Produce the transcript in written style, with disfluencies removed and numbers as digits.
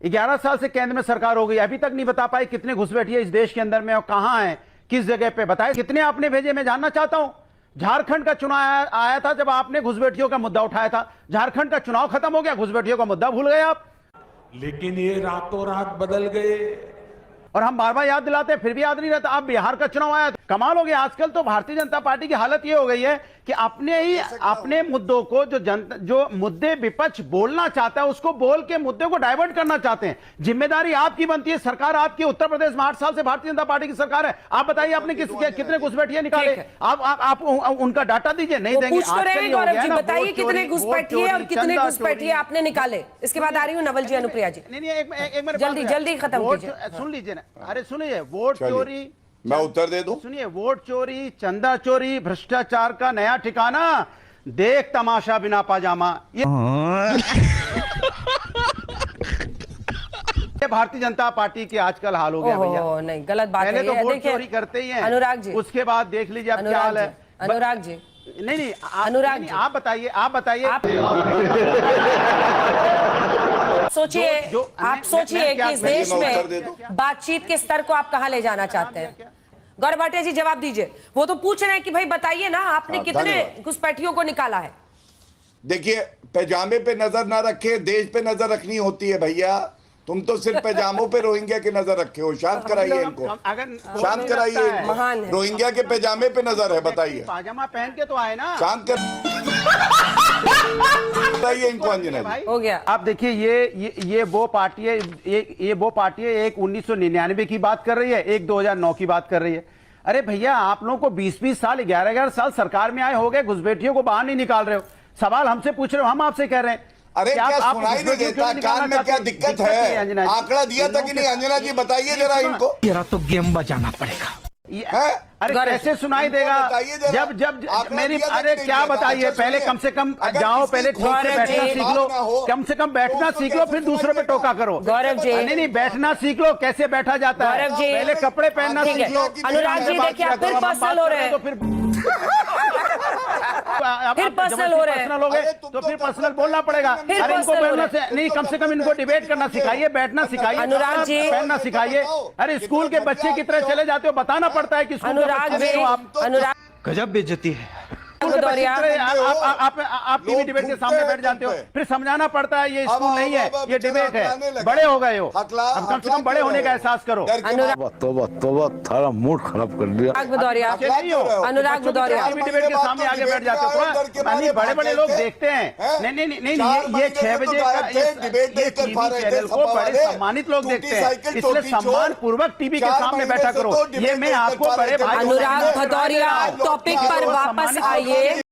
11 साल से केंद्र में सरकार हो गई, अभी तक नहीं बता पाए कितने घुसपैठिए इस देश के अंदर में और कहां है, किस जगह पे, बताए कितने आपने भेजे। मैं जानना चाहता हूं। झारखंड का चुनाव आया था जब आपने घुसपैठियों का मुद्दा उठाया था, झारखंड का चुनाव खत्म हो गया, घुसपैठियों का मुद्दा भूल गए आप। लेकिन ये रातों रात बदल गए और हम बार बार याद दिलाते हैं फिर भी याद नहीं रहता। अब बिहार का चुनाव आया, कमाल हो गया। आजकल तो भारतीय जनता पार्टी की हालत ये हो गई है कि अपने मुद्दों को जो मुद्दे विपक्ष बोलना चाहता है उसको बोल के मुद्दे को डाइवर्ट करना चाहते हैं। जिम्मेदारी आपकी बनती है, सरकार आपकी, उत्तर प्रदेश में 8 साल से भारतीय जनता पार्टी की सरकार है। आप बताइए आपने कितने घुसपैठिए निकाले, आप उनका डाटा दीजिए। नहीं देंगे। गौरव जी बताइए कितने घुसपैठिए और कितने घुसपैठिए आपने निकाले। इसके बाद आ रही हूँ नवल जी, अनुप्रिया जी। नहीं, जल्दी खत्म कीजिए। सुन लीजिए ना, अरे सुनिए, वोट चोरी, मैं उत्तर दे दूं? सुनिए, वोट चोरी, चंदा चोरी, भ्रष्टाचार का नया ठिकाना, देख तमाशा बिना पाजामा, ये भारतीय जनता पार्टी की आजकल हाल हो गया भैया। नहीं, गलत बात है। पहले तो वोट चोरी करते ही हैं अनुराग जी, उसके बाद देख लीजिए अब क्या हाल है। अनुराग जी, नहीं, अनुराग जी, आप बताइए सोचिए, आप सोचिए कि इस देश में बातचीत के स्तर को आप कहां ले जाना चाहते हैं। गौरव भाटिया जी जवाब दीजिए। वो तो पूछ रहे हैं कि भाई बताइए ना आपने कितने घुसपैठियों को निकाला है। देखिए, पैजामे पे नजर ना रखे, देश पे नजर रखनी होती है भैया। तुम तो सिर्फ पैजामों पे रोहिंग्या की नजर रखे हो। शांत कराइए इनको, शांत कराइए इनको। रोहिंग्या के पैजामे पे नजर है, बताइए। पाजामा पहन के तो आए ना। शांत कराइए इनको। अंजना जी हो गया। आप देखिए, ये वो पार्टी है, ये वो पार्टी है, एक 1999 की बात कर रही है, एक 2009 की बात कर रही है। अरे भैया, आप लोगों को 20-20 साल, 11-11 साल सरकार में आए हो गए, घुसपैठियों को बाहर नहीं निकाल रहे हो। सवाल हमसे पूछ रहे हो, हम आपसे कह रहे हैं। अरे क्या सुनाई नहीं देता? कान में क्या दिक्कत है? आंकड़ा दिया था कि नहीं? अंजना जी बताइए जरा इनको। जरा तो गेम बजाना पड़ेगा। अरे कैसे सुनाई देगा जब मेरी, अरे क्या बताइए, पहले कम से कम जाओ, पहले ठीक से बैठना सीख लो, कम से कम बैठना सीख लो, फिर दूसरों पे टोका करो। गौरव जी, नहीं, बैठना सीख लो, कैसे बैठा जाता है। गौरव जी, पहले कपड़े पहनना सीख लो। अनुराग जी देखिए, आप फिर पर्सनल हो रहे हैं, तो फिर पर्सनल हो रहे हैं, तो फिर पर्सनल बोलना पड़ेगा। अरे इनको बोलना से नहीं, कम से कम इनको डिबेट करना सिखाइए, बैठना सिखाइए, अनुराग जी पहनना सिखाइए। अरे स्कूल के बच्चे की तरह चले जाते हो, बताना पड़ता है कि अनुराग गजब बेइज्जती है। आप टीवी डिबेट के सामने बैठ जाते हो, फिर समझाना पड़ता है ये स्कूल नहीं है, ये डिबेट है। बड़े हो गए हो, अब कम से कम बड़े होने का एहसास करो। तोबा थारा मूड खराब कर दिया। अनुराग भदौरिया टीवी डिबेट के सामने आगे बैठ जाते हो। बड़े नहीं लोग देखते हैं। नहीं, ये 6 बजे का ये टीवी चैनल को बड़े सम्मानित लोग देखते हैं, इसलिए सम्मान पूर्वक टीवी के सामने बैठा करो। ये मैं आपको बड़े भाई। अनुराग भदौरिया टॉपिक पर वापस आइए।